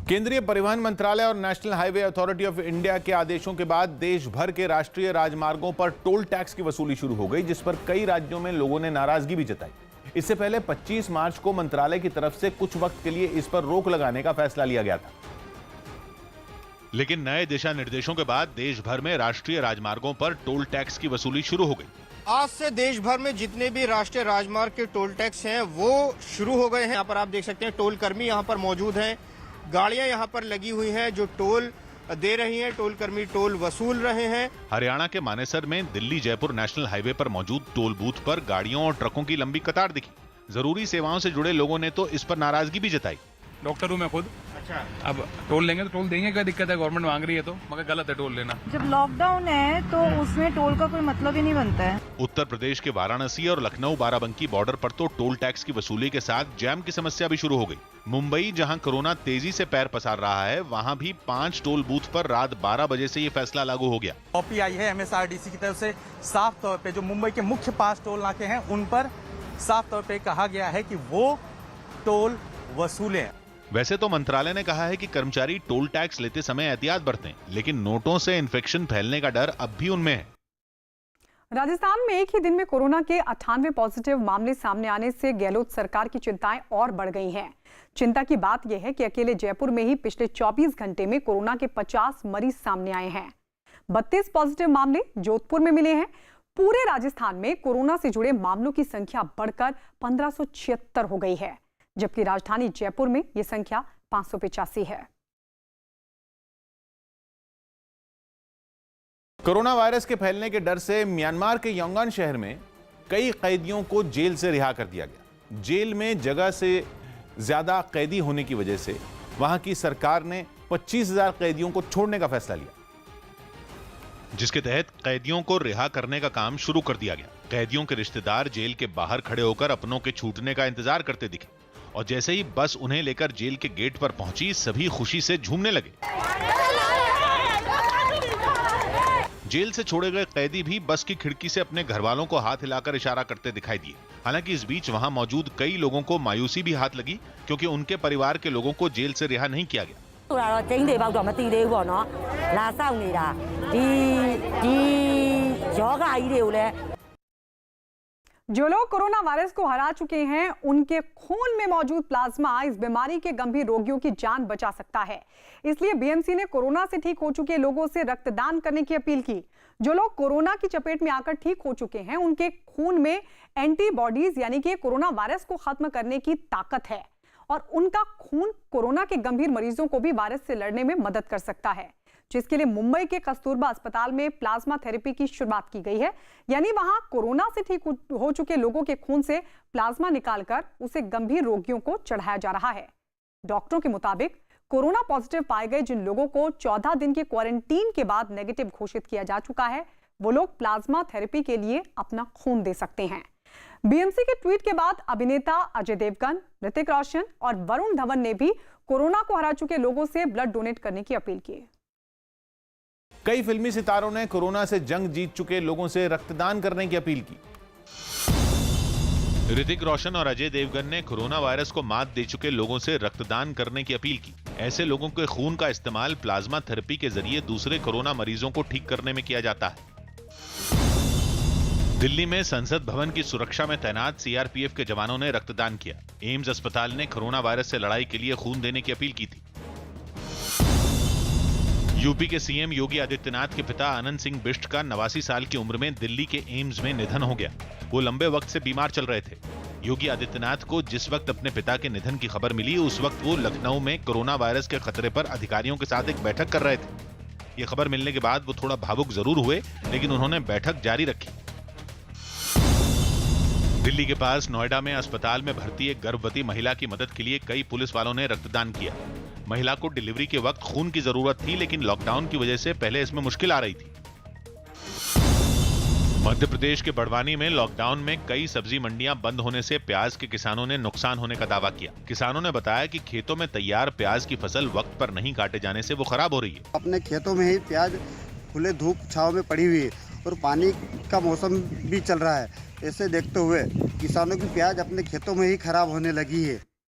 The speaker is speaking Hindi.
केंद्रीय परिवहन मंत्रालय और national highway authority of India के आदेशों के बाद देश भर के राष्ट्रीय राजमार्गों पर टोल टैक्स की वसूली शुरू हो गई, जिस पर कई राज्यों में लोगों ने नाराजगी भी जताई। इससे पहले 25 मार्च को मंत्रालय की तरफ से कुछ वक्त के लिए इस पर रोक लगाने का फैसला लिया गया था, लेकिन नए दिशा निर्देशों के बाद देश भर में राष्ट्रीय राजमार्गों पर टोल टैक्स की वसूली शुरू हो गई। आज से देश भर में जितने भी राष्ट्रीय राजमार्ग के टोल टैक्स हैं वो शुरू हो गए हैं। यहाँ पर आप देख सकते हैं टोल कर्मी यहाँ पर मौजूद हैं, गाड़ियां यहाँ पर लगी हुई हैं जो टोल दे रही हैं, टोल कर्मी टोल वसूल रहे हैं। हरियाणा के मानेसर में दिल्ली जयपुर नेशनल हाईवे पर मौजूद टोल बूथ पर गाड़ियों और ट्रकों की लंबी कतार दिखी। जरूरी सेवाओं से जुड़े लोगों ने तो इस पर नाराजगी भी जताई। डॉक्टर हूँ मैं खुद। अच्छा, अब टोल लेंगे तो टोल देंगे, क्या दिक्कत है? गवर्नमेंट मांग रही है तो, मगर गलत है टोल लेना। जब लॉकडाउन है तो उसमें टोल का कोई मतलब ही नहीं बनता है। उत्तर प्रदेश के वाराणसी और लखनऊ बाराबंकी बॉर्डर पर तो टोल टैक्स की वसूली के साथ जैम की समस्या भी शुरू हो गई। मुंबई, जहां कोरोना तेजी से पैर पसार रहा है, वहां भी 5 टोल बूथ पर रात 12 बजे से ये फैसला लागू हो गया। कॉपी आई है MSRDC की तरफ से, साफ तौर पे जो मुंबई के मुख्य 5 टोल नाके हैं उन पर साफ तौर पे कहा गया है कि वो टोल वसूलें। वैसे तो मंत्रालय ने कहा है कि कर्मचारी टोल टैक्स लेते समय एहतियात बरतें, लेकिन नोटों से इन्फेक्शन फैलने का डर अब भी उनमें है। राजस्थान में एक ही दिन में कोरोना के 98 पॉजिटिव मामले सामने आने से गहलोत सरकार की चिंताएं और बढ़ गई हैं। चिंता की बात यह है कि अकेले जयपुर में ही पिछले 24 घंटे में कोरोना के 50 मरीज सामने आए हैं। 32 पॉजिटिव मामले जोधपुर में मिले हैं। पूरे राजस्थान में कोरोना से जुड़े मामलों की संख्या बढ़कर 1576 हो गई है, जबकि राजधानी जयपुर में यह संख्या 585 है। कोरोना वायरस के फैलने के डर से म्यांमार के यांगन शहर में कई कैदियों को जेल से रिहा कर दिया गया। जेल में जगह से ज्यादा कैदी होने की वजह से वहां की सरकार ने 25,000 कैदियों को छोड़ने का फैसला लिया, जिसके तहत कैदियों को रिहा करने का काम शुरू कर दिया गया। कैदियों के रिश्तेदार जेल के बाहर खड़े होकर अपनों के छूटने का इंतजार करते दिखे, और जैसे ही बस उन्हें लेकर जेल के गेट पर पहुंची, सभी खुशी से झूमने लगे। जेल से छोड़े गए कैदी भी बस की खिड़की से अपने घर वालों को हाथ हिलाकर इशारा करते दिखाई दिए। हालांकि इस बीच वहां मौजूद कई लोगों को मायूसी भी हाथ लगी, क्योंकि उनके परिवार के लोगों को जेल से रिहा नहीं किया गया। जो लोग कोरोना वायरस को हरा चुके हैं, उनके खून में मौजूद प्लाज्मा इस बीमारी के गंभीर रोगियों की जान बचा सकता है। इसलिए बीएमसी ने कोरोना से ठीक हो चुके लोगों से रक्तदान करने की अपील की। जो लोग कोरोना की चपेट में आकर ठीक हो चुके हैं, उनके खून में एंटीबॉडीज यानी कि कोरोना वायरस को खत्म करने की ताकत है, और उनका खून कोरोना के गंभीर मरीजों को भी वायरस से लड़ने में मदद कर सकता है, जिसके लिए मुंबई के कस्तूरबा अस्पताल में प्लाज्मा थेरेपी की शुरुआत की गई है। यानी वहां कोरोना से ठीक हो चुके लोगों के खून से प्लाज्मा निकालकर उसे गंभीर रोगियों को चढ़ाया जा रहा है। डॉक्टरों के मुताबिक कोरोना पॉजिटिव पाए गए जिन लोगों को 14 दिन के क्वारंटीन के बाद नेगेटिव घोषित किया जा चुका है, वो लोग प्लाज्मा थेरेपी के लिए अपना खून दे सकते हैं। बीएमसी के ट्वीट के बाद अभिनेता अजय देवगन, ऋतिक रोशन और वरुण धवन ने भी कोरोना को हरा चुके लोगों से ब्लड डोनेट करने की अपील की। कई फिल्मी सितारों ने कोरोना से जंग जीत चुके लोगों से रक्तदान करने की अपील की। ऋतिक रोशन और अजय देवगन ने कोरोना वायरस को मात दे चुके लोगों से रक्तदान करने की अपील की। ऐसे लोगों के खून का इस्तेमाल प्लाज्मा थेरेपी के जरिए दूसरे कोरोना मरीजों को ठीक करने में किया जाता है। दिल्ली में संसद भवन की सुरक्षा में तैनात सीआरपीएफ के जवानों ने रक्तदान किया। एम्स अस्पताल ने कोरोना वायरस से लड़ाई के लिए खून देने की अपील की थी। यूपी के सीएम योगी आदित्यनाथ के पिता आनंद सिंह बिष्ट का 89 साल की उम्र में दिल्ली के एम्स में निधन हो गया। वो लंबे वक्त से बीमार चल रहे थे। योगी आदित्यनाथ को जिस वक्त अपने पिता के निधन की खबर मिली, उस वक्त वो लखनऊ में कोरोना वायरस के खतरे पर अधिकारियों के साथ एक बैठक कर रहे थे। ये खबर मिलने के बाद वो थोड़ा भावुक जरूर हुए, लेकिन उन्होंने बैठक जारी रखी। दिल्ली के पास नोएडा में अस्पताल में भर्ती एक गर्भवती महिला की मदद के लिए कई पुलिस वालों ने रक्तदान किया। महिला को डिलीवरी के वक्त खून की जरूरत थी, लेकिन लॉकडाउन की वजह से पहले इसमें मुश्किल आ रही थी। मध्य प्रदेश के बड़वानी में लॉकडाउन में कई सब्जी मंडियां बंद होने से प्याज के किसानों ने नुकसान होने का दावा किया। किसानों ने बताया कि खेतों में तैयार प्याज की फसल वक्त पर नहीं काटे जाने से वो खराब हो रही है। अपने खेतों में ही प्याज खुले धूप छांव में पड़ी हुई है और पानी का मौसम भी चल रहा है। ऐसे देखते हुए किसानों की प्याज अपने खेतों में ही खराब होने लगी है।